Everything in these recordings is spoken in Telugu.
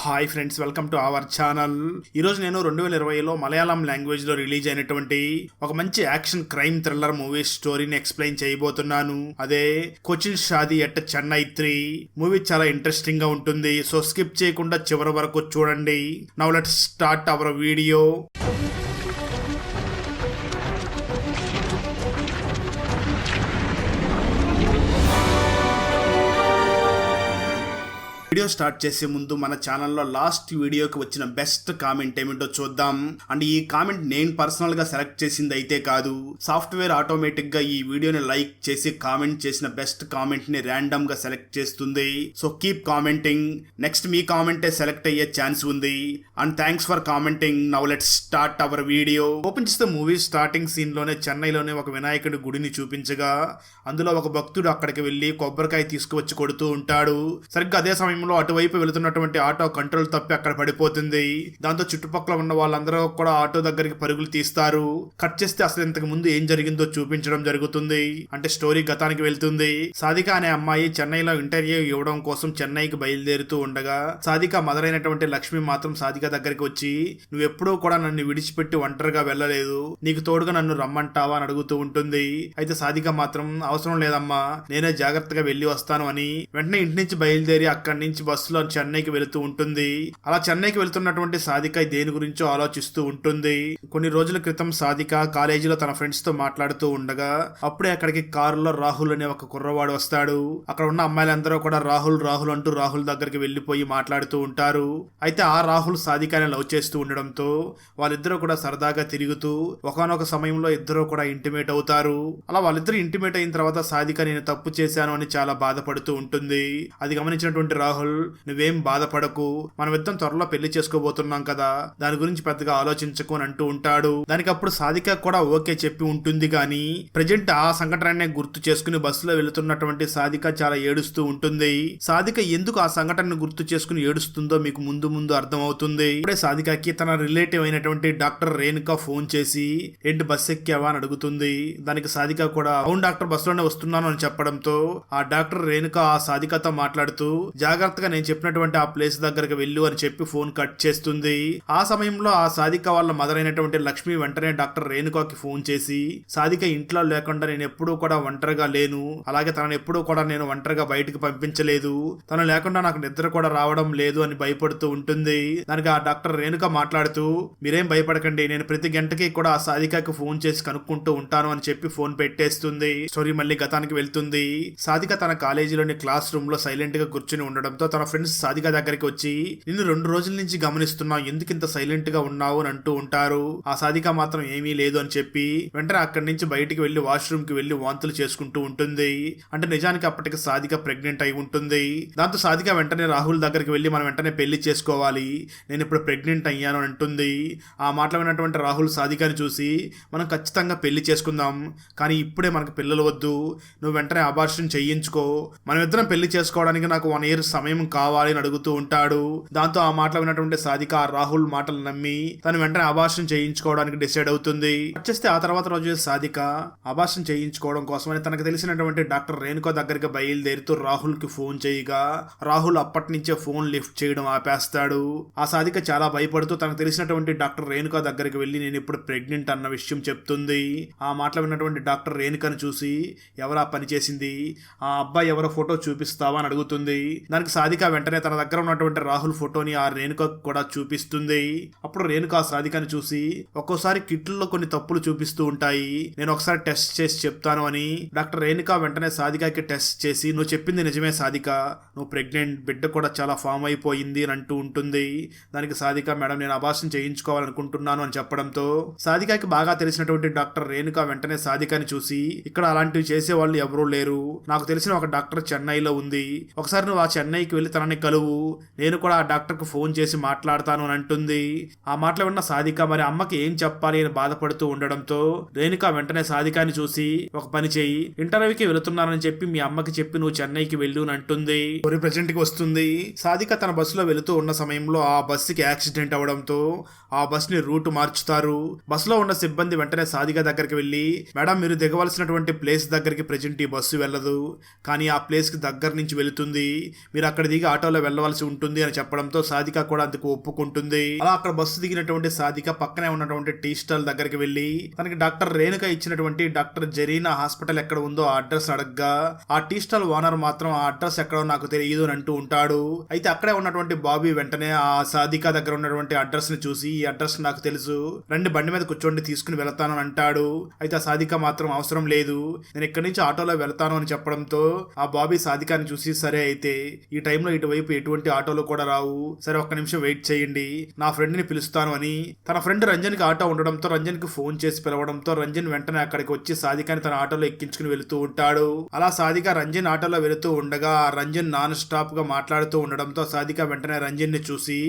Hi friends, welcome to our channel. ఈరోజు నేను 2020లో మలయాళం లాంగ్వేజ్లో రిలీజ్ అయినటువంటి ఒక మంచి యాక్షన్ క్రైమ్ థ్రిల్లర్ మూవీ స్టోరీని ఎక్స్ప్లెయిన్ చేయబోతున్నాను. అదే కొచిన్ షాదీ ఎట్ చెన్నై 3 మూవీ. చాలా ఇంట్రెస్టింగ్ గా ఉంటుంది, సో స్కిప్ చేయకుండా చివరి వరకు చూడండి. Now let's start our video. Video start చేసే ముందు మన ఛానల్లో లాస్ట్ వీడియోకి వచ్చిన బెస్ట్ కామెంట్ ఏమిటో చూద్దాం. అండ్ ఈ కామెంట్ నేను పర్సనల్ గా సెలెక్ట్ చేసింది అయితే కాదు, సాఫ్ట్వేర్ ఆటోమేటిక్ గా ఈ వీడియోని లైక్ చేసి కామెంట్ చేసిన బెస్ట్ కామెంట్ ని ర్యాండమ్ గా సెలెక్ట్ చేస్తుంది. సో కీప్ కామెంటింగ్, నెక్స్ట్ మీ కామెంటే సెలెక్ట్ అయ్యే ఛాన్స్ ఉంది. And thanks for commenting. Now let's start our video. Open చేస్తే మూవీ స్టార్టింగ్ సీన్ లోనే చెన్నైలోనే ఒక వినాయకుడి గుడిని చూపించగా అందులో ఒక భక్తుడు అక్కడికి వెళ్లి కొబ్బరికాయ తీసుకువచ్చి కొడుతూ ఉంటాడు. సరిగ్గా అదే సమయం అటువైపు వెళుతున్నటువంటి ఆటో కంట్రోల్ తప్పి అక్కడ పడిపోతుంది. దాంతో చుట్టుపక్కల ఉన్న వాళ్ళందరూ కూడా ఆటో దగ్గరికి పరుగులు తీస్తారు. కట్ చేస్తే అసలు ఇంతకు ముందు ఏం జరిగిందో చూపించడం జరుగుతుంది. అంటే స్టోరీ గతానికి వెళ్తుంది. సాధిక అనే అమ్మాయి చెన్నైలో ఇంటర్వ్యూ ఇవ్వడం కోసం చెన్నైకి బయలుదేరుతూ ఉండగా సాధిక మదర్ అయినటువంటి లక్ష్మి మాత్రం సాధిక దగ్గరికి వచ్చి, నువ్వెప్పుడూ కూడా నన్ను విడిచిపెట్టి ఒంటరిగా వెళ్ళలేదు, నీకు తోడుగా నన్ను రమ్మంటావా అని అడుగుతూ ఉంటుంది. అయితే సాధిక మాత్రం అవసరం లేదమ్మా, నేనే జాగ్రత్తగా వెళ్లి వస్తాను అని వెంటనే ఇంటి నుంచి బయలుదేరి అక్కడి నుంచి బస్సులో చెన్నైకి వెళుతూ ఉంటుంది. అలా చెన్నైకి వెళ్తున్నటువంటి సాధిక దేని గురించో ఆలోచిస్తూ ఉంటుంది. కొన్ని రోజుల క్రితం సాధిక కాలేజీలో తన ఫ్రెండ్స్ తో మాట్లాడుతూ ఉండగా అప్పుడే అక్కడికి కారులో రాహుల్ అనే ఒక కుర్రవాడు వస్తాడు. అక్కడ ఉన్న అమ్మాయిలందరూ కూడా రాహుల్ రాహుల్ అంటూ రాహుల్ దగ్గరికి వెళ్లిపోయి మాట్లాడుతూ ఉంటారు. అయితే ఆ రాహుల్ సాధికాని లవ్ చేస్తూ ఉండడంతో వాళ్ళిద్దరూ కూడా సరదాగా తిరుగుతూ ఒకనొక సమయంలో ఇద్దరు కూడా ఇంటిమేట్ అవుతారు. అలా వాళ్ళిద్దరు ఇంటిమేట్ అయిన తర్వాత సాధిక నేను తప్పు చేశాను అని చాలా బాధపడుతూ ఉంటుంది. అది గమనించినటువంటి రాహుల్, నువ్వేం బాధపడకు, మనం ఇద్దరం త్వరలో పెళ్లి చేసుకోబోతున్నాం కదా, దాని గురించి పెద్దగా ఆలోచించకు అని అంటూ ఉంటాడు. దానికి అప్పుడు సాధిక కూడా ఓకే చెప్పి ఉంటుంది. కానీ ప్రజెంట్ ఆ సంఘటననే గుర్తు చేసుకుని బస్సులో వెళుతున్నటువంటి సాధిక చాలా ఏడుస్తూ ఉంటుంది. సాధిక ఎందుకు ఆ సంఘటనను గుర్తు చేసుకుని ఏడుస్తుందో మీకు ముందు ముందు అర్థమవుతుంది. ఇప్పుడే సాధికకి తన రిలేటివ్ అయినటువంటి డాక్టర్ రేణుక ఫోన్ చేసి, ఏంటి బస్ ఎక్కావా అని అడుగుతుంది. దానికి సాధిక కూడా అవును డాక్టర్, బస్సులోనే వస్తున్నాను అని చెప్పడంతో ఆ డాక్టర్ రేణుక ఆ సాధికతో మాట్లాడుతూ, జాగ్రత్తగా నేను చెప్పినటువంటి ఆ ప్లేస్ దగ్గరకు వెళ్ళు అని చెప్పి ఫోన్ కట్ చేస్తుంది. ఆ సమయంలో ఆ సాధిక వాళ్ళ మదర్ అయినటువంటి లక్ష్మి వెంటనే డాక్టర్ రేణుకాకి ఫోన్ చేసి, సాధిక ఇంట్లో లేకుండా నేను ఎప్పుడూ కూడా ఒంటరిగా లేను, అలాగే తనను ఎప్పుడూ కూడా నేను ఒంటరిగా బయటకు పంపించలేదు, తను లేకుండా నాకు నిద్ర కూడా రావడం లేదు అని భయపడుతూ ఉంటుంది. దానికి ఆ డాక్టర్ రేణుక మాట్లాడుతూ, మీరేం భయపడకండి, నేను ప్రతి గంటకి కూడా ఆ సాధికకి ఫోన్ చేసి కనుక్కుంటూ ఉంటాను అని చెప్పి ఫోన్ పెట్టేస్తుంది. స్టోరీ మళ్ళీ గతానికి వెళ్తుంది. సాధిక తన కాలేజీలోని క్లాస్ రూమ్ లో సైలెంట్ గా కూర్చుని ఉండడంతో తన ఫ్రెండ్స్ సాధిక దగ్గరికి వచ్చి, నిన్ను 2 రోజుల నుంచి గమనిస్తున్నావు, ఎందుకు ఇంత సైలెంట్ గా ఉన్నావు అని అంటూ ఉంటారు. ఆ సాధిక మాత్రం ఏమీ లేదు అని చెప్పి వెంటనే అక్కడి నుంచి బయటికి వెళ్లి వాష్రూమ్ కి వెళ్లి వాంతులు చేసుకుంటూ ఉంటుంది. అంటే నిజానికి అప్పటికి సాధిక ప్రెగ్నెంట్ అయి ఉంటుంది. దాంతో సాధిక వెంటనే రాహుల్ దగ్గరికి వెళ్లి, మనం వెంటనే పెళ్లి చేసుకోవాలి, నేను ఇప్పుడు ప్రెగ్నెంట్ అయ్యాను అని అంటుంది. ఆ మాటలు విన్నటువంటి రాహుల్ సాధికని చూసి, మనం ఖచ్చితంగా పెళ్లి చేసుకుందాం, కానీ ఇప్పుడే మనకు పిల్లలు వద్దు, నువ్వు వెంటనే అబార్షన్ చేయించుకో, మనం ఇద్దరం పెళ్లి చేసుకోవడానికి నాకు 1 year సమయం కావాలి అని అడుగుతూ ఉంటాడు. దాంతో ఆ మాటలు విన్నటువంటి సాధిక రాహుల్ మాటలు నమ్మి తను వెంటనే అబార్షన్ చేయించుకోవడానికి డిసైడ్ అవుతుంది. వచ్చేస్తే ఆ తర్వాత రోజు సాధిక అబార్షన్ చేయించుకోవడం కోసమని తనకు తెలిసినటువంటి డాక్టర్ రేణుక దగ్గరికి బయలుదేరుతూ రాహుల్ కి ఫోన్ చేయగా రాహుల్ అప్పటి నుంచే ఫోన్ లిఫ్ట్ చేయడం ఆపేస్తాడు. ఆ సాధిక చాలా భయపడుతూ తనకు తెలిసినటువంటి డాక్టర్ రేణుక దగ్గరికి వెళ్లి, నేను ఇప్పుడు ప్రెగ్నెంట్ అన్న విషయం చెప్తుంది. ఆ మాటలు విన్నటువంటి డాక్టర్ రేణుకను చూసి, ఎవరా పని చేసింది, ఆ అబ్బాయి ఎవరో ఫోటో చూపిస్తావా అని అడుగుతుంది. దానికి సాధిక వెంటనే తన దగ్గర ఉన్నటువంటి రాహుల్ ఫోటోని ఆ రేణుక కూడా చూపిస్తుంది. అప్పుడు రేణుక ఆ సాధికని చూసి, ఒక్కోసారి కిట్లలో కొన్ని తప్పులు చూపిస్తూ ఉంటాయి, నేను ఒకసారి టెస్ట్ చేసి చెప్తాను అని డాక్టర్ రేణుక వెంటనే సాధికకి టెస్ట్ చేసి, నువ్వు చెప్పింది నిజమే సాధిక, నువ్వు ప్రెగ్నెంట్, బిడ్డ కూడా చాలా ఫామ్ అయిపోయింది అని అంటూ ఉంటుంది. దానికి సాధిక, మేడం నేను అబార్షన్ చేయించుకోవాలనుకుంటున్నాను అని చెప్పడంతో సాధికకి బాగా తెలిసినటువంటి డాక్టర్ రేణుక వెంటనే సాధికని చూసి, ఇక్కడ అలాంటివి చేసే వాళ్ళు ఎవరూ లేరు, నాకు తెలిసిన ఒక డాక్టర్ చెన్నైలో ఉంది, ఒకసారి నువ్వు ఆ చెన్నైకి వెళ్లి తనని కలువు, నేను కూడా ఆ డాక్టర్ కు ఫోన్ చేసి మాట్లాడతాను అని అంటుంది. ఆ మాటలు విన్న సాధిక మరి అమ్మకి ఏం చెప్పాలి అని బాధపడుతూ ఉండడంతో రేణుక వెంటనే సాధికాని చూసి, ఒక పని చేయి, ఇంటర్వ్యూకి వెళుతున్నానని చెప్పి మీ అమ్మకి చెప్పి నువ్వు చెన్నైకి వెళ్ళు అని అంటుంది. ప్రెజెంట్ కి వస్తుంది. సాధిక తన బస్సులో వెళుతూ ఉన్న సమయంలో ఆ బస్సుకి యాక్సిడెంట్ అవడంతో ఆ బస్ ని రూట్ మార్చుతారు. బస్సులో ఉన్న సిబ్బంది వెంటనే సాధిక దగ్గరికి వెళ్లి, మేడం మీరు దిగవలసినటువంటి ప్లేస్ దగ్గరికి ప్రెజెంట్ ఈ బస్సు వెళ్ళదు, కానీ ఆ ప్లేస్ కి దగ్గర నుంచి వెళుతుంది, మీరు అక్కడ దిగి ఆటోలో వెళ్ళవలసి ఉంటుంది అని చెప్పడంతో సాధిక కూడా అందుకు ఒప్పుకుంటుంది. అలా అక్కడ బస్సు దిగినటువంటి సాధిక పక్కనే ఉన్నటువంటి టీ స్టాల్ దగ్గరికి వెళ్లి తనకి డాక్టర్ రేణుక ఇచ్చినటువంటి డాక్టర్ జరీనా హాస్పిటల్ ఎక్కడ ఉందో ఆ అడ్రస్ అడగ్గా ఆ టీ స్టాల్ ఓనర్ మాత్రం ఆ అడ్రస్ ఎక్కడో నాకు తెలియదు అని అంటూ ఉంటాడు. అయితే అక్కడే ఉన్నటువంటి బాబీ వెంటనే ఆ సాధిక దగ్గర ఉన్నటువంటి అడ్రస్ ని చూసి ఈ అడ్రస్ నాకు తెలుసు, రండి బండి మీద కూర్చోండి తీసుకుని వెళతాను అని అంటాడు. అయితే ఆ సాధిక మాత్రం అవసరం లేదు, నేను ఇక్కడి నుంచి ఆటోలో వెళ్తాను అని చెప్పడంతో ఆ బాబీ సాధికాని చూసి సరే అయితే ఈ టైంలో ఇటువైపు ఎటువంటి ఆటోలు కూడా రావు, సరే ఒక్క నిమిషం వెయిట్ చేయండి నా ఫ్రెండ్ ని పిలుస్తాను అని తన ఫ్రెండ్ రంజన్ కి ఆటో ఉండడంతో రంజన్ కి ఫోన్ చేసి పిలవడంతో రంజన్ వెంటనే అక్కడికి వచ్చి సాధికాని తన ఆటోలో ఎక్కించుకుని వెళుతూ ఉంటాడు. అలా సాధిక రంజన్ ఆటోలో వెళుతూ ఉండగా రంజన్ నాన్ స్టాప్ గా మాట్లాడుతూ ఉండడంతో సాధిక వెంటనే రంజన్ ని చూసి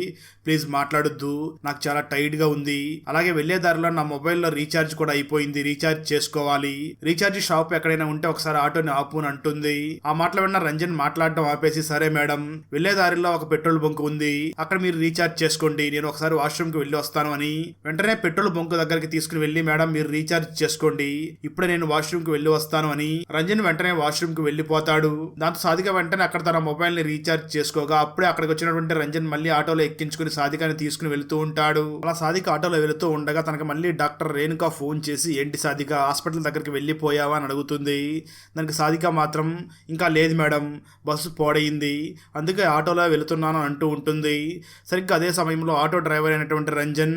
ప్లీజ్ మాట్లాడొద్దు, నాకు చాలా టైర్డ్ గా ఉంది, అలాగే వెళ్లే దారిలో నా మొబైల్లో రీఛార్జ్ కూడా అయిపోయింది, రీఛార్జ్ చేసుకోవాలి, రీఛార్జ్ షాప్ ఎక్కడైనా ఉంటే ఒకసారి ఆటోని ఆపు అని అంటుంది. ఆ మాటలు విన్న రంజన్ మాట్లాడడం ఆపేసి సరే మేడం వెళ్లే దారిలో ఒక పెట్రోల్ బంక్ ఉంది, అక్కడ మీరు రీఛార్జ్ చేసుకోండి, నేను ఒకసారి వాష్రూమ్ కి వెళ్ళి వస్తాను అని వెంటనే పెట్రోల్ బంక్ దగ్గరికి తీసుకుని వెళ్లి మేడం మీరు రీఛార్జ్ చేసుకోండి, ఇప్పుడే నేను వాష్రూమ్ కి వెళ్ళి వస్తాను అని రంజన్ వెంటనే వాష్రూమ్ కి వెళ్లిపోతాడు. దాంతో సాధిక వెంటనే అక్కడ తన మొబైల్ ని రీఛార్జ్ చేసుకోగా అప్పుడే అక్కడికి వచ్చినటువంటి రంజన్ మళ్ళీ ఆటోలో ఎక్కించుకుని సాధికాని తీసుకుని వెళ్తూ ఉంటాడు. అలా సాధిక ఆటోలో వెళుతూ ఉండగా తనకి మళ్ళీ డాక్టర్ రేణుక ఫోన్ చేసి ఏంటి సాధిక హాస్పిటల్ దగ్గరికి వెళ్ళిపోయావా అని అడుగుతుంది. దానికి సాధిక మాత్రం ఇంకా లేదు మేడం బస్సు పోడయింది అందుకే ఆటోలో వెళుతున్నాను అంటూ ఉంటుంది. సరిగ్గా అదే సమయంలో ఆటో డ్రైవర్ అయినటువంటి రంజన్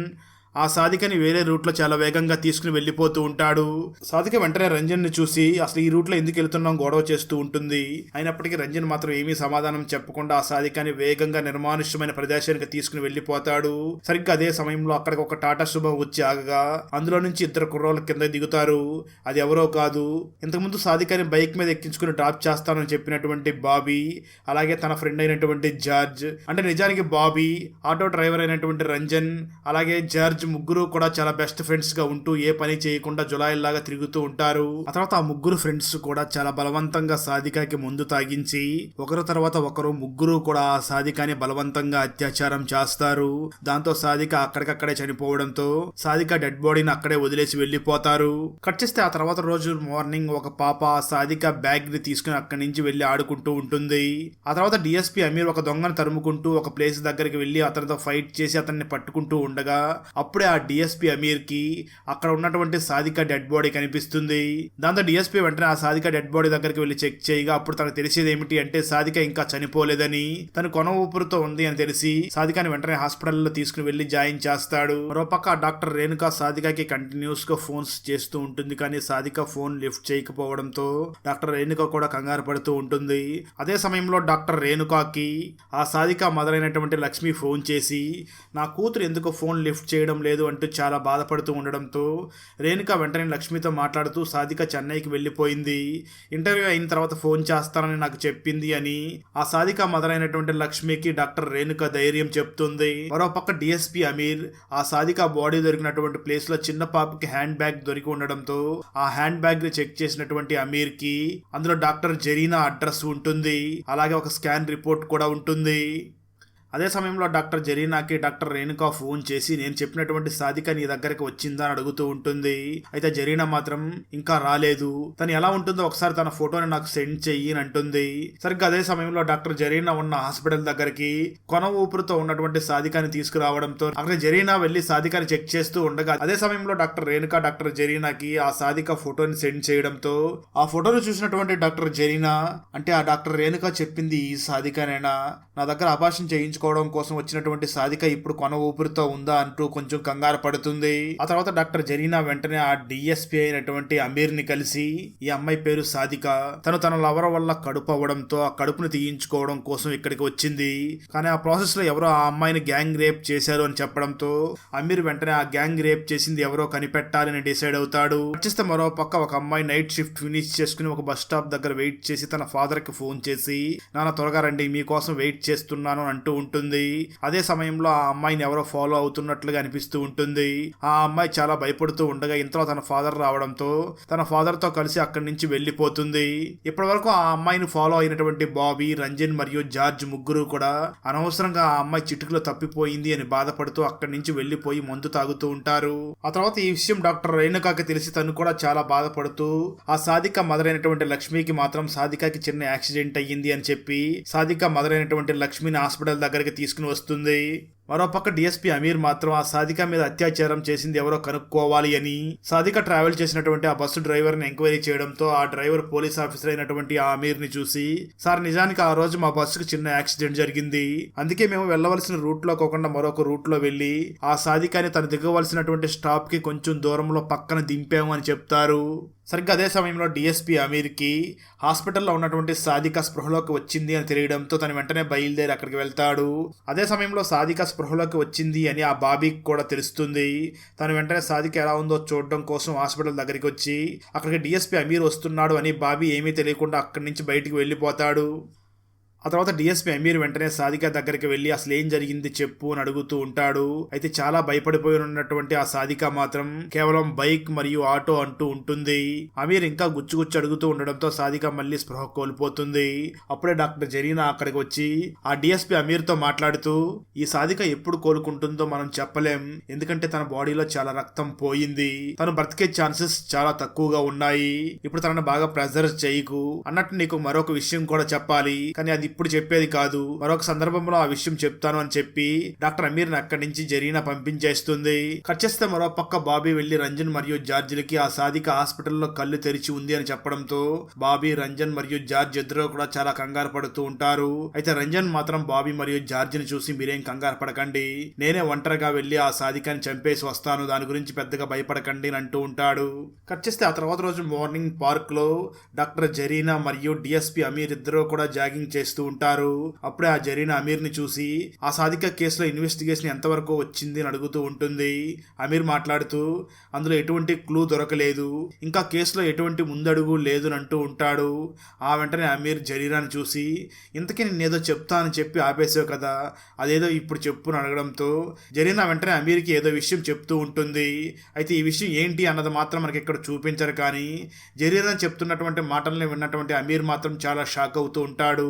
ఆ సాధికని వేరే రూట్లో చాలా వేగంగా తీసుకుని వెళ్ళిపోతూ ఉంటాడు. సాధిక వెంటనే రంజన్ ని చూసి అసలు ఈ రూట్లో ఎందుకు వెళ్తున్నాం గొడవ చేస్తూ ఉంటుంది. అయినప్పటికీ రంజన్ మాత్రం ఏమీ సమాధానం చెప్పకుండా ఆ సాధికాని వేగంగా నిర్మానుష్యమైన ప్రదేశానికి తీసుకుని వెళ్ళిపోతాడు. సరిగ్గా అదే సమయంలో అక్కడికి ఒక టాటా సుమో వచ్చి ఆగగా అందులో నుంచి ఇద్దరు కుర్రోళ్ళ కింద దిగుతారు. అది ఎవరో కాదు, ఇంతకుముందు సాధికాని బైక్ మీద ఎక్కించుకుని డ్రాప్ చేస్తానని చెప్పినటువంటి బాబీ, అలాగే తన ఫ్రెండ్ అయినటువంటి జార్జ్. అంటే నిజానికి బాబీ, ఆటో డ్రైవర్ అయినటువంటి రంజన్, అలాగే జార్జ్ ముగ్గురు కూడా చాలా బెస్ట్ ఫ్రెండ్స్ గా ఉంటూ ఏ పని చేయకుండా జులాయిల్లాగా తిరుగుతూ ఉంటారు. ఆ తర్వాత ఆ ముగ్గురు ఫ్రెండ్స్ కూడా చాలా బలవంతంగా సాధికాకి ముందు తాగించి ఒకరు తర్వాత ఒకరు ముగ్గురు కూడా ఆ సాధికాని బలవంతంగా అత్యాచారం చేస్తారు. దాంతో సాధిక అక్కడికక్కడే చనిపోవడంతో సాధిక డెడ్ బాడీని అక్కడే వదిలేసి వెళ్లిపోతారు. కట్ చేస్తే ఆ తర్వాత రోజు మార్నింగ్ ఒక పాప సాధిక బ్యాగ్ ని తీసుకుని అక్కడి నుంచి వెళ్లి ఆడుకుంటూ ఉంటుంది. ఆ తర్వాత డిఎస్పీ అమీర్ ఒక దొంగను తరుముకుంటూ ఒక ప్లేస్ దగ్గరికి వెళ్లి అతనితో ఫైట్ చేసి అతన్ని పట్టుకుంటూ ఉండగా అప్పుడే ఆ డిఎస్పీ అమీర్ కి అక్కడ ఉన్నటువంటి సాధిక డెడ్ బాడీ కనిపిస్తుంది. దాంతో డిఎస్పీ వెంటనే ఆ సాధిక డెడ్ బాడీ దగ్గరికి వెళ్లి చెక్ చేయగా అప్పుడు తనకు తెలిసేది ఏమిటి అంటే సాధిక ఇంకా చనిపోలేదని, తను కొన ఊపిరితో ఉంది అని తెలిసి సాధికాని వెంటనే హాస్పిటల్లో తీసుకుని వెళ్లి జాయిన్ చేస్తాడు. మరోపక్క డాక్టర్ రేణుక సాధికకి కంటిన్యూస్ గా ఫోన్స్ చేస్తూ ఉంటుంది, కానీ సాధిక ఫోన్ లిఫ్ట్ చేయకపోవడంతో డాక్టర్ రేణుక కూడా కంగారు పడుతూ ఉంటుంది. అదే సమయంలో డాక్టర్ రేణుకకి ఆ సాధిక మొదలైనటువంటి లక్ష్మి ఫోన్ చేసి నా కూతురు ఎందుకు ఫోన్ లిఫ్ట్ చేయడం లేదు అంటూ చాలా బాధపడుతూ ఉండడంతో రేణుక వెంటనే లక్ష్మితో మాట్లాడుతూ సాధిక చెన్నైకి వెళ్ళిపోయింది, ఇంటర్వ్యూ అయిన తర్వాత ఫోన్ చేస్తానని నాకు చెప్పింది అని ఆ సాధిక మొదలైనటువంటి లక్ష్మికి డాక్టర్ రేణుక ధైర్యం చెప్తుంది. మరోపక్క డిఎస్పీ అమీర్ ఆ సాధిక బాడీ దొరికినటువంటి ప్లేస్ లో చిన్న పాపకి హ్యాండ్ బ్యాగ్ దొరికి ఉండడంతో ఆ హ్యాండ్ బ్యాగ్ ని చెక్ చేసినటువంటి అమీర్ కి అందులో డాక్టర్ జరీనా అడ్రస్ ఉంటుంది, అలాగే ఒక స్కాన్ రిపోర్ట్ కూడా ఉంటుంది. అదే సమయంలో డాక్టర్ జరీనాకి డాక్టర్ రేణుక ఫోన్ చేసి నేను చెప్పినటువంటి సాధిక నీ దగ్గరికి వచ్చిందా అని అడుగుతూ ఉంటుంది. అయితే జరీనా మాత్రం ఇంకా రాలేదు, తను ఎలా ఉంటుందో ఒకసారి తన ఫోటోని నాకు సెండ్ చెయ్యి అని అంటుంది. సరిగ్గా అదే సమయంలో డాక్టర్ జరీనా ఉన్న హాస్పిటల్ దగ్గరికి కొన ఊపిరితో ఉన్నటువంటి సాధికాని తీసుకురావడంతో అక్కడ జరీనా వెళ్లి సాధికాని చెక్ చేస్తూ ఉండగా అదే సమయంలో డాక్టర్ రేణుక డాక్టర్ జరీనాకి ఆ సాధిక ఫోటోని సెండ్ చేయడంతో ఆ ఫోటోను చూసినటువంటి డాక్టర్ జరీనా అంటే ఆ డాక్టర్ రేణుక చెప్పింది ఈ సాధికానేనా, నా దగ్గర అబార్షన్ చేయించుకోవడం కోసం వచ్చినటువంటి సాధిక ఇప్పుడు కొన ఊపిరితో ఉందా అంటూ కొంచెం కంగారు పడుతుంది. ఆ తర్వాత డాక్టర్ జరీనా వెంటనే ఆ డిఎస్పీ అయినటువంటి అమీర్ ని కలిసి ఈ అమ్మాయి పేరు సాధిక, తను తన లవర్ వల్ల కడుపు అవ్వడంతో ఆ కడుపుని తీయించుకోవడం కోసం ఇక్కడికి వచ్చింది, కానీ ఆ ప్రాసెస్ లో ఎవరో ఆ అమ్మాయిని గ్యాంగ్ రేప్ చేశారు అని చెప్పడంతో అమీర్ వెంటనే ఆ గ్యాంగ్ రేప్ చేసింది ఎవరో కనిపెట్టాలని డిసైడ్ అవుతాడు. వచ్చేస్తే మరో పక్క ఒక అమ్మాయి నైట్ షిఫ్ట్ ఫినిష్ చేసుకుని ఒక బస్ స్టాప్ దగ్గర వెయిట్ చేసి తన ఫాదర్ కి ఫోన్ చేసి నాన్న త్వరగా రండి మీకోసం వెయిట్ చేస్తున్నాను అంటూ ఉంటుంది. ఉంటుంది. అదే సమయంలో ఆ అమ్మాయిని ఎవరో ఫాలో అవుతున్నట్లుగా అనిపిస్తూ ఉంటుంది. ఆ అమ్మాయి చాలా భయపడుతూ ఉండగా ఇంతలో తన ఫాదర్ రావడంతో తన ఫాదర్ తో కలిసి అక్కడి నుంచి వెళ్లిపోతుంది. ఇప్పటి వరకు ఆ అమ్మాయిని ఫాలో అయినటువంటి బాబీ, రంజన్ మరియు జార్జ్ ముగ్గురు కూడా అనవసరంగా ఆ అమ్మాయి చిటుకులో తప్పిపోయింది అని బాధపడుతూ అక్కడి నుంచి వెళ్లిపోయి మందు తాగుతూ ఉంటారు. ఆ తర్వాత ఈ విషయం డాక్టర్ రేణుకాకి తెలిసి తను కూడా చాలా బాధపడుతూ ఆ సాధిక మదర్ అయినటువంటి లక్ష్మికి మాత్రం సాధికకి చిన్న యాక్సిడెంట్ అయ్యింది అని చెప్పి సాధిక మదర్ అయినటువంటి లక్ష్మిని హాస్పిటల్ దగ్గరికి తీసుకుని వస్తుంది. మరోపక్క డిఎస్పీ అమీర్ మాత్రం ఆ సాధిక మీద అత్యాచారం చేసింది ఎవరో కనుక్కోవాలి అని సాధిక ట్రావెల్ చేసినటువంటి ఆ బస్సు డ్రైవర్ ని ఎంక్వైరీ చేయడంతో ఆ డ్రైవర్ పోలీస్ ఆఫీసర్ అయినటువంటి ఆ అమీర్ ని చూసి, సార్ నిజానికి ఆ రోజు మా బస్సుకు చిన్న యాక్సిడెంట్ జరిగింది, అందుకే మేము వెళ్ళవలసిన రూట్ లో కాకుండా మరొక రూట్ లో వెళ్లి ఆ సాధికాని తను దిగవలసినటువంటి స్టాప్ కి కొంచెం దూరంలో పక్కన దింపాము అని చెప్తారు. సరిగ్గా అదే సమయంలో డిఎస్పీ అమీర్ కి హాస్పిటల్లో ఉన్నటువంటి సాధిక స్పృహలోకి వచ్చింది అని తెలియడంతో తను వెంటనే బయలుదేరి అక్కడికి వెళ్తాడు. అదే సమయంలో సాధిక స్పృహలోకి వచ్చింది అని ఆ బాబీకి కూడా తెలుస్తుంది. తను వెంటనే సాధిక ఎలా ఉందో చూడడం కోసం హాస్పిటల్ దగ్గరికి వచ్చి అక్కడికి డిఎస్పీ అమీర్ వస్తున్నాడు అని బాబీ ఏమీ తెలియకుండా అక్కడి నుంచి బయటికి వెళ్ళిపోతాడు. ఆ తర్వాత డిఎస్పీ అమీర్ వెంటనే సాధిక దగ్గరికి వెళ్ళి అసలు ఏం జరిగింది చెప్పు అని అడుగుతూ ఉంటాడు. అయితే చాలా భయపడిపోయి ఉన్నటువంటి ఆ సాధిక మాత్రం కేవలం బైక్ మరియు ఆటో అంటూ ఉంటుంది. అమీర్ ఇంకా గుచ్చుగుచ్చు అడుగుతూ ఉండడంతో సాధిక మళ్ళీ స్పృహ కోల్పోతుంది. అప్పుడే డాక్టర్ జరీనా అక్కడికి వచ్చి ఆ డిఎస్పీ అమీర్ తో మాట్లాడుతూ, ఈ సాధిక ఎప్పుడు కోలుకుంటుందో మనం చెప్పలేం, ఎందుకంటే తన బాడీలో చాలా రక్తం పోయింది, తను బ్రతికే ఛాన్సెస్ చాలా తక్కువగా ఉన్నాయి, ఇప్పుడు తనను బాగా ప్రెజర్ చేయకు, అన్నట్టు నీకు మరొక విషయం కూడా చెప్పాలి, కానీ అది ఇప్పుడు చెప్పేది కాదు, మరొక సందర్భంలో ఆ విషయం చెప్తాను అని చెప్పి డాక్టర్ అమీర్ ని అక్కడి నుంచి జరీనా పంపించేస్తుంది. కట్ చేస్తే మరో పక్క బాబీ వెళ్లి రంజన్ మరియు జార్జిలకి ఆ సాధిక హాస్పిటల్లో కళ్ళు తెరిచి ఉంది అని చెప్పడంతో బాబీ, రంజన్ మరియు జార్జ్ ఇద్దరు కూడా చాలా కంగారు పడుతూ ఉంటారు. అయితే రంజన్ మాత్రం బాబీ మరియు జార్జ్ ని చూసి, మీరేం కంగారు పడకండి, నేనే ఒంటరిగా వెళ్లి ఆ సాధికాన్ని చంపేసి వస్తాను, దాని గురించి పెద్దగా భయపడకండి అని అంటూ ఉంటాడు. కట్ చేస్తే ఆ తర్వాత రోజు మార్నింగ్ పార్క్ లో డాక్టర్ జరీనా మరియు డిఎస్పీ అమీర్ ఇద్దరు కూడా జాగింగ్ చేస్తూ ఉంటారు. అప్పుడే ఆ జరీనా అమీర్ ని చూసి ఆ సాధిక కేసులో ఇన్వెస్టిగేషన్ ఎంతవరకు వచ్చింది అని అడుగుతూ ఉంటుంది. అమీర్ మాట్లాడుతూ, అందులో ఎటువంటి క్లూ దొరకలేదు, ఇంకా కేసులో ఎటువంటి ముందడుగు లేదు అని అంటూ ఉంటాడు. ఆ వెంటనే అమీర్ జరీనాని చూసి, ఇంతకీ నేనేదో చెప్తా అని చెప్పి ఆపేసావు కదా, అదేదో ఇప్పుడు చెప్పు అని అడగడంతో జరీనా వెంటనే అమీర్కి ఏదో విషయం చెప్తూ ఉంటుంది. అయితే ఈ విషయం ఏంటి అన్నది మాత్రం మనకి ఇక్కడ చూపించరు, కానీ జరీనా చెప్తున్నటువంటి మాటల్ని విన్నటువంటి అమీర్ మాత్రం చాలా షాక్ అవుతూ ఉంటాడు.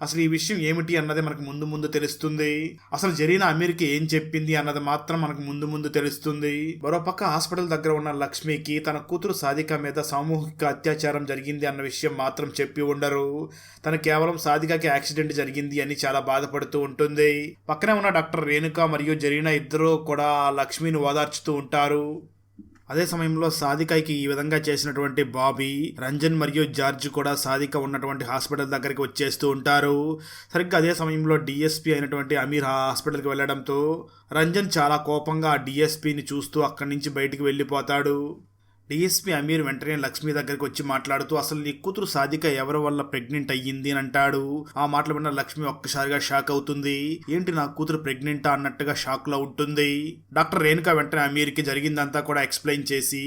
అసలు ఈ విషయం ఏమిటి అన్నది మనకు ముందు ముందు తెలుస్తుంది. అసలు జరీనా అమీర్కి ఏం చెప్పింది అన్నది మాత్రం మనకు ముందు ముందు తెలుస్తుంది. మరోపక్క హాస్పిటల్ దగ్గర ఉన్న లక్ష్మికి తన కూతురు సాధిక మీద సామూహిక అత్యాచారం జరిగింది అన్న విషయం మాత్రం చెప్పి ఉండరు. తను కేవలం సాధికకి యాక్సిడెంట్ జరిగింది అని చాలా బాధపడుతూ ఉంటుంది. పక్కనే ఉన్న డాక్టర్ రేణుక మరియు జరీనా ఇద్దరు కూడా లక్ష్మిని ఓదార్చుతూ ఉంటారు. అదే సమయంలో సాధికకి ఈ విధంగా చేసినటువంటి బాబీ, రంజన్ మరియు జార్జ్ కూడా సాధిక ఉన్నటువంటి హాస్పిటల్ దగ్గరికి వచ్చేస్తూ ఉంటారు. సరిగ్గా అదే సమయంలో డిఎస్పీ అయినటువంటి అమీర్ ఆ హాస్పిటల్కి వెళ్ళడంతో రంజన్ చాలా కోపంగా ఆ డిఎస్పీని చూస్తూ అక్కడి నుంచి బయటికి వెళ్ళిపోతాడు. డిఎస్పీ అమీర్ వెంటనే లక్ష్మి దగ్గరికి వచ్చి మాట్లాడుతూ, అసలు నీ కూతురు సాధిక ఎవరి వల్ల ప్రెగ్నెంట్ అయ్యింది అని అంటాడు. ఆ మాటలు విన్న లక్ష్మి ఒక్కసారిగా షాక్ అవుతుంది. ఏంటి నా కూతురు ప్రెగ్నెంటా అన్నట్టుగా షాక్ లో ఉంటుంది. డాక్టర్ రేణుక వెంటనే అమీర్ కి జరిగిందంతా కూడా ఎక్స్ప్లెయిన్ చేసి,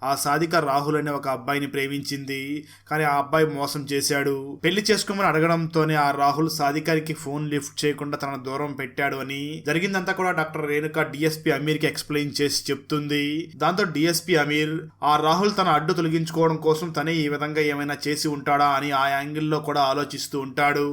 ఆ సాధిక రాహుల్ అనే ఒక అబ్బాయిని ప్రేమించింది, కానీ ఆ అబ్బాయి మోసం చేశాడు, పెళ్లి చేసుకోమని అడగడంతోనే ఆ రాహుల్ సాధికారికి ఫోన్ లిఫ్ట్ చేయకుండా తన దూరం పెట్టాడు అని జరిగిందంతా కూడా డాక్టర్ రేణుక డిఎస్పీ అమీర్ కి ఎక్స్ప్లెయిన్ చేసి చెప్తుంది. దాంతో డిఎస్పీ అమీర్ ఆ రాహుల్ తన అడ్డు తొలగించుకోవడం కోసం తనే ఈ విధంగా ఏమైనా చేసి ఉంటాడా అని ఆ యాంగిల్లో కూడా ఆలోచిస్తూ ఉంటాడు.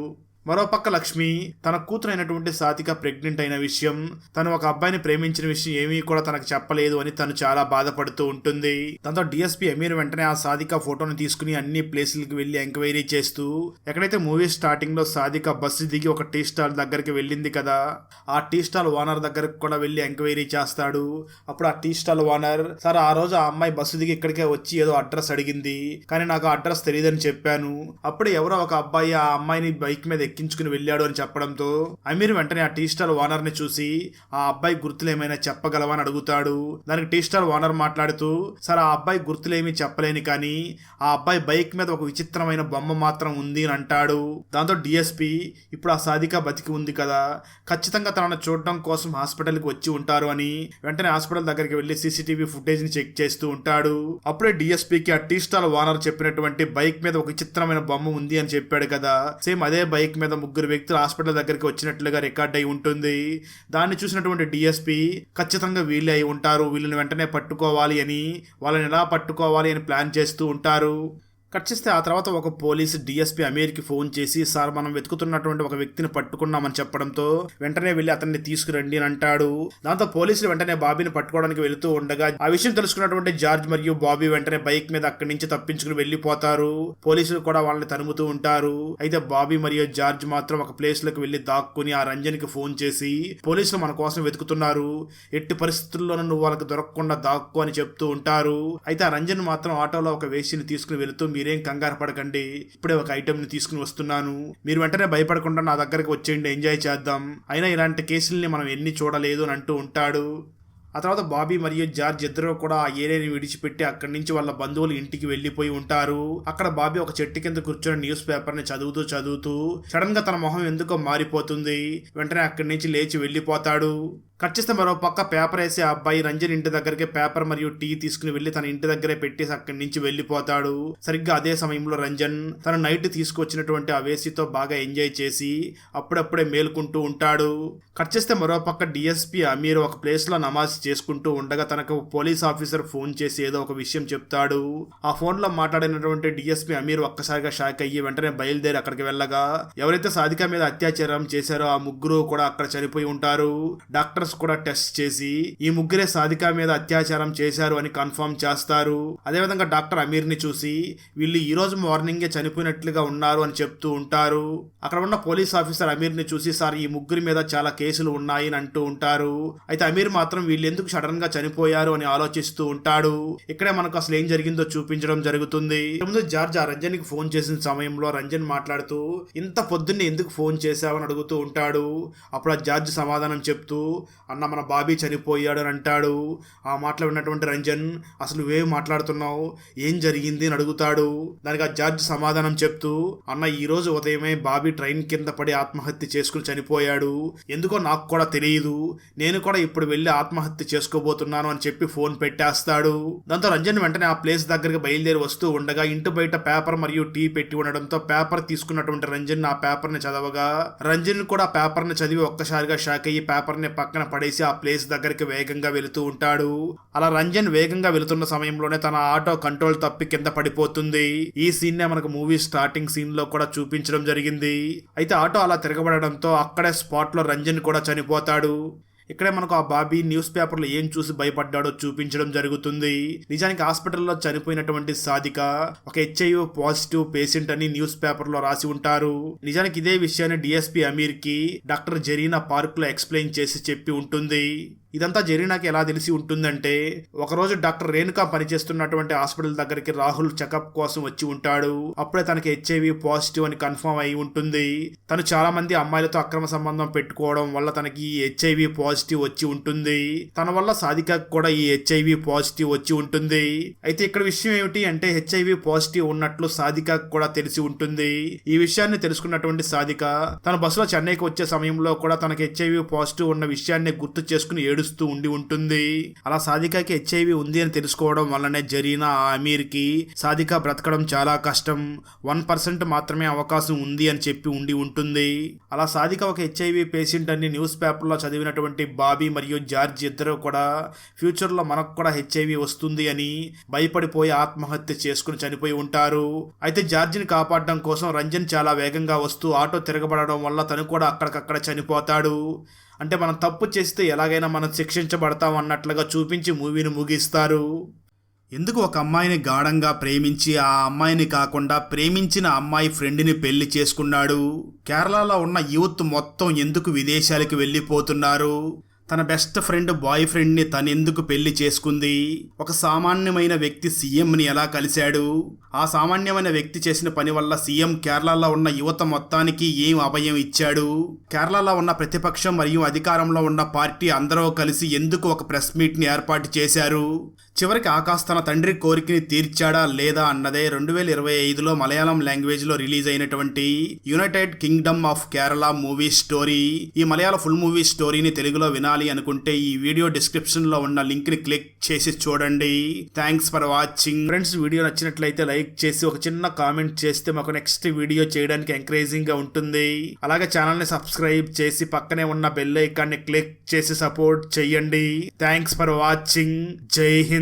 మరోపక్క లక్ష్మి తన కూతురు అయినటువంటి సాధిక ప్రెగ్నెంట్ అయిన విషయం, తను ఒక అబ్బాయిని ప్రేమించిన విషయం ఏమీ కూడా తనకు చెప్పలేదు అని తను చాలా బాధపడుతూ ఉంటుంది. దాంతో డిఎస్పీ అమీర్ వెంటనే ఆ సాధిక ఫోటోని తీసుకుని అన్ని ప్లేసులకి వెళ్లి ఎంక్వైరీ చేస్తూ, ఎక్కడైతే మూవీ స్టార్టింగ్ లో సాధిక బస్సు దిగి ఒక టీ స్టాల్ దగ్గరికి వెళ్ళింది కదా, ఆ టీ స్టాల్ ఓనర్ దగ్గరకు కూడా వెళ్లి ఎంక్వైరీ చేస్తాడు. అప్పుడు ఆ టీ స్టాల్ ఓనర్, సార్ ఆ రోజు ఆ అమ్మాయి బస్సు దిగి ఇక్కడికే వచ్చి ఏదో అడ్రస్ అడిగింది, కానీ నాకు ఆ అడ్రస్ తెలియదని చెప్పాను, అప్పుడే ఎవరో ఒక అబ్బాయి ఆ అమ్మాయిని బైక్ మీద ఎక్కించుకుని వెళ్ళాడు అని చెప్పడంతో అమీర్ వెంటనే ఆ టీ స్టాల్ ఓనర్ ని చూసి, ఆ అబ్బాయి గుర్తులేమైనా చెప్పగలవా అని అడుగుతాడు. దానికి టీ స్టాల్ ఓనర్ మాట్లాడుతూ, సార్ ఆ అబ్బాయి గుర్తులేమీ చెప్పలేని, కానీ ఆ అబ్బాయి బైక్ మీద ఒక విచిత్రమైన బొమ్మ మాత్రం ఉంది అని అంటాడు. దాంతో డిఎస్పీ, ఇప్పుడు ఆ సాధిక బతికి ఉంది కదా, ఖచ్చితంగా తనను చూడడం కోసం హాస్పిటల్కి వచ్చి ఉంటారు అని వెంటనే హాస్పిటల్ దగ్గరికి వెళ్లి సీసీటీవీ ఫుటేజ్ ని చెక్ చేస్తూ ఉంటాడు. అప్పుడే డిఎస్పీకి ఆ టీ స్టాల్ ఓనర్ చెప్పినటువంటి బైక్ మీద ఒక విచిత్రమైన బొమ్మ ఉంది అని చెప్పాడు కదా, సేమ్ అదే బైక్ మీద 3 వ్యక్తులు హాస్పిటల్ దగ్గరికి వచ్చినట్లుగా రికార్డ్ అయి ఉంటుంది. దాన్ని చూసినటువంటి డిఎస్పీ ఖచ్చితంగా వీళ్ళే అయి ఉంటారు, వీళ్ళని వెంటనే పట్టుకోవాలి అని, వాళ్ళని ఎలా పట్టుకోవాలి అని ప్లాన్ చేస్తూ ఉంటారు. కట్ చేస్తే ఆ తర్వాత ఒక పోలీసు డిఎస్పీ అమీర్కి ఫోన్ చేసి, సార్ మనం వెతుకుతున్నటువంటి ఒక వ్యక్తిని పట్టుకున్నామని చెప్పడంతో వెంటనే వెళ్ళి అతన్ని తీసుకురండి అని అంటాడు. దాంతో పోలీసులు వెంటనే బాబీని పట్టుకోవడానికి వెళుతూ ఉండగా ఆ విషయం తెలుసుకున్నటువంటి జార్జ్ మరియు బాబీ వెంటనే బైక్ మీద అక్కడి నుంచి తప్పించుకుని వెళ్లిపోతారు. పోలీసులు కూడా వాళ్ళని తరుముతూ ఉంటారు. అయితే బాబీ మరియు జార్జ్ మాత్రం ఒక ప్లేస్ లోకి వెళ్లి దాక్కుని ఆ రంజన్ కి ఫోన్ చేసి, పోలీసులు మన కోసం వెతుకుతున్నారు, ఎట్టి పరిస్థితుల్లోనూ నువ్వు వాళ్ళకి దొరకకుండా దాక్కు అని చెప్తూ ఉంటారు. అయితే ఆ రంజన్ మాత్రం ఆటోలో ఒక వేషిని తీసుకుని వెళుతూ, మీరేం కంగారు పడకండి, ఇప్పుడే ఒక ఐటమ్ ని తీసుకుని వస్తున్నాను, మీరు వెంటనే భయపడకుండా నా దగ్గరికి వచ్చేయండి, ఎంజాయ్ చేద్దాం, అయినా ఇలాంటి కేసుల్ని మనం ఎన్ని చూడలేదు అని అంటూ ఉంటాడు. ఆ తర్వాత బాబీ మరియు జార్జ్ ఇద్దరు కూడా ఆ ఏరియాని విడిచిపెట్టి అక్కడి నుంచి వాళ్ళ బంధువులు ఇంటికి వెళ్లిపోయి ఉంటారు. అక్కడ బాబీ ఒక చెట్టు కింద కూర్చొని న్యూస్ పేపర్ ని చదువుతూ సడన్ గా తన మొహం ఎందుకో మారిపోతుంది. వెంటనే అక్కడి నుంచి లేచి వెళ్లిపోతాడు. కట్ చేస్తే మరో పక్క పేపర్ వేసి ఆ అబ్బాయి రంజన్ ఇంటి దగ్గరికి పేపర్ మరియు టీ తీసుకుని వెళ్లి తన ఇంటి దగ్గరే పెట్టేసి అక్కడి నుంచి వెళ్లిపోతాడు. సరిగ్గా అదే సమయంలో రంజన్ తన నైట్ తీసుకొచ్చినటువంటి ఆ వేసితో బాగా ఎంజాయ్ చేసి అప్పుడప్పుడే మేలుకుంటూ ఉంటాడు. కట్ చేస్తే మరో పక్క డిఎస్పీ అమీర్ ఒక ప్లేస్ లో నమాజ్ చేసుకుంటూ ఉండగా తనకు పోలీస్ ఆఫీసర్ ఫోన్ చేసి ఏదో ఒక విషయం చెప్తాడు. ఆ ఫోన్ లో మాట్లాడినటువంటి డిఎస్పీ అమీర్ ఒక్కసారిగా షాక్ అయ్యి వెంటనే బయలుదేరి అక్కడికి వెళ్ళగా ఎవరైతే సాధిక మీద అత్యాచారం చేశారో ఆ ముగ్గురు కూడా అక్కడ చనిపోయి ఉంటారు. డాక్టర్స్ కూడా టెస్ట్ చేసి ఈ ముగ్గురే సాధిక మీద అత్యాచారం చేశారు అని కన్ఫర్మ్ చేస్తారు. అదేవిధంగా డాక్టర్ అమీర్ ని చూసి వీళ్ళు ఈ రోజు మార్నింగే చనిపోయినట్లుగా ఉన్నారు అని చెప్తూ ఉంటారు. అక్కడ ఉన్న పోలీస్ ఆఫీసర్ అమీర్ ని చూసి, సార్ ఈ ముగ్గురి మీద చాలా కేసులు ఉన్నాయి అని అంటూ ఉంటారు. అయితే అమీర్ మాత్రం వీళ్ళు ఎందుకు సడన్ గా చనిపోయారు అని ఆలోచిస్తూ ఉంటాడు. ఇక్కడే మనకు అసలు ఏం జరిగిందో చూపించడం జరుగుతుంది. ముందు జార్జ్ ఆ రంజన్ కి ఫోన్ చేసిన సమయంలో రంజన్ మాట్లాడుతూ, ఇంత పొద్దున్నే ఎందుకు ఫోన్ చేశావని అడుగుతూ ఉంటాడు. అప్పుడు ఆ జార్జ్ సమాధానం చెప్తూ, అన్న మన బాబీ చనిపోయాడు అని అంటాడు. ఆ మాటలు విన్నటువంటి రంజన్, అసలు నువ్వేం మాట్లాడుతున్నావు, ఏం జరిగింది అని అడుగుతాడు. దానికి ఆ జార్జ్ సమాధానం చెప్తూ, అన్న ఈ రోజు ఉదయమే బాబీ ట్రైన్ కింద పడి ఆత్మహత్య చేసుకుని చనిపోయాడు, ఎందుకో నాకు కూడా తెలియదు, నేను కూడా ఇప్పుడు వెళ్ళి ఆత్మహత్య చేసుకోబోతున్నాను అని చెప్పి ఫోన్ పెట్టేస్తాడు. దాంతో రంజన్ వెంటనే ఆ ప్లేస్ దగ్గరికి బయలుదేరి వస్తూ ఉండగా ఇంటి బయట పేపర్ మరియు టీ పెట్టి ఉండడంతో పేపర్ తీసుకున్నటువంటి రంజన్ ఆ పేపర్ ని చదవగా రంజన్ కూడా పేపర్ ని చదివి ఒక్కసారిగా షాక్ అయ్యి పేపర్ ని పక్కన పడేసి ఆ ప్లేస్ దగ్గరికి వేగంగా వెళుతూ ఉంటాడు. అలా రంజన్ వేగంగా వెళుతున్న సమయంలోనే తన ఆటో కంట్రోల్ తప్పి కింద పడిపోతుంది. ఈ సీన్ నే మనకు మూవీ స్టార్టింగ్ సీన్ లో కూడా చూపించడం జరిగింది. అయితే ఆటో అలా తిరగబడడంతో అక్కడే స్పాట్ లో రంజన్ కూడా చనిపోతాడు. ఇక్కడే మనకు ఆ బాబీ న్యూస్ పేపర్లో ఏం చూసి భయపడ్డాడో చూపించడం జరుగుతుంది. నిజానికి హాస్పిటల్లో చనిపోయినటువంటి సాధిక ఒక HIV పాజిటివ్ పేషెంట్ అని న్యూస్ పేపర్లో రాసి ఉంటారు. నిజానికి ఇదే విషయాన్ని డిఎస్పీ అమీర్ కి డాక్టర్ జరీనా పార్క్ లో ఎక్స్ప్లెయిన్ చేసి చెప్పి ఉంటుంది. ఇదంతా జరీనాకి ఎలా తెలిసి ఉంటుందంటే, ఒకరోజు డాక్టర్ రేణుకా పనిచేస్తున్నటువంటి హాస్పిటల్ దగ్గరికి రాహుల్ చెకప్ కోసం వచ్చి ఉంటాడు. అప్పుడే తనకి HIV పాజిటివ్ అని కన్ఫర్మ్ అయి ఉంటుంది. తను చాలా మంది అమ్మాయిలతో అక్రమ సంబంధం పెట్టుకోవడం వల్ల తనకి ఈ HIV పాజిటివ్ వచ్చి ఉంటుంది. తన వల్ల సాధికకు కూడా ఈ HIV పాజిటివ్ వచ్చి ఉంటుంది. అయితే ఇక్కడ విషయం ఏమిటి అంటే, HIV పాజిటివ్ ఉన్నట్లు సాధికకు కూడా తెలిసి ఉంటుంది. ఈ విషయాన్ని తెలుసుకున్నటువంటి సాధిక తన బస్సులో చెన్నైకి వచ్చే సమయంలో కూడా తనకి HIV పాజిటివ్ ఉన్న విషయాన్ని గుర్తు చేసుకుని ఉండి ఉంటుంది. అలా సాధికకి HIV ఉంది అని తెలుసుకోవడం వల్లనే జరీనా ఆ అమీర్ కి సాధిక బ్రతకడం చాలా కష్టం, 1% మాత్రమే అవకాశం ఉంది అని చెప్పి ఉంటుంది. అలా సాధిక ఒక HIV పేషెంట్ అని న్యూస్ పేపర్ లో చదివినటువంటి బాబీ మరియు జార్జ్ ఇద్దరు కూడా ఫ్యూచర్ లో మనకు కూడా HIV వస్తుంది అని భయపడిపోయి ఆత్మహత్య చేసుకుని చనిపోయి ఉంటారు. అయితే జార్జిని కాపాడడం కోసం రంజన్ చాలా వేగంగా వస్తూ ఆటో తిరగబడడం వల్ల తను కూడా అక్కడికక్కడ చనిపోతాడు. అంటే మనం తప్పు చేస్తే ఎలాగైనా మనం శిక్షించబడతాం అన్నట్లుగా చూపించి మూవీని ముగిస్తారు. ఎందుకు ఒక అమ్మాయిని గాఢంగా ప్రేమించి ఆ అమ్మాయిని కాకుండా ప్రేమించిన అమ్మాయి ఫ్రెండ్ని పెళ్లి చేసుకున్నాడు? కేరళలో ఉన్న యూత్ మొత్తం ఎందుకు విదేశాలకు వెళ్ళిపోతున్నారు? తన బెస్ట్ ఫ్రెండ్ బాయ్ ఫ్రెండ్ని తనెందుకు పెళ్లి చేసుకుంది? ఒక సామాన్యమైన వ్యక్తి సీఎంని ఎలా కలిశాడు? ఆ సామాన్యమైన వ్యక్తి చేసిన పని వల్ల సీఎం కేరళలో ఉన్న యువత మొత్తానికి ఏం అభయం ఇచ్చాడు? కేరళలో ఉన్న ప్రతిపక్షం మరియు అధికారంలో ఉన్న పార్టీ అందరూ కలిసి ఎందుకు ఒక ప్రెస్ మీట్ ని ఏర్పాటు చేశారు? చివరికి ఆకాష్ తన తండ్రి కోరికని తీర్చాడా లేదా అన్నదే 2025లో మలయాళం లాంగ్వేజ్ లో రిలీజ్ అయినటువంటి United Kingdom of Kerala movie story. ఈ మలయాళ ఫుల్ మూవీ స్టోరీని తెలుగులో వినాలి అనుకుంటే ఈ వీడియో డిస్క్రిప్షన్ లో ఉన్న లింక్ ని క్లిక్ చేసి చూడండి. Thanks for watching friends. Video నచ్చినట్లయితే లైక్ చేసి ఒక చిన్న కామెంట్ చేస్తే మాకు నెక్స్ట్ వీడియో చేయడానికి ఎంకరేజింగ్ గా ఉంటుంది. అలాగే ఛానల్ ని సబ్స్క్రైబ్ చేసి పక్కనే ఉన్న బెల్ ఐకాన్ ని క్లిక్ చేసి సపోర్ట్ చేయండి. Thanks for watching. జై హింద్.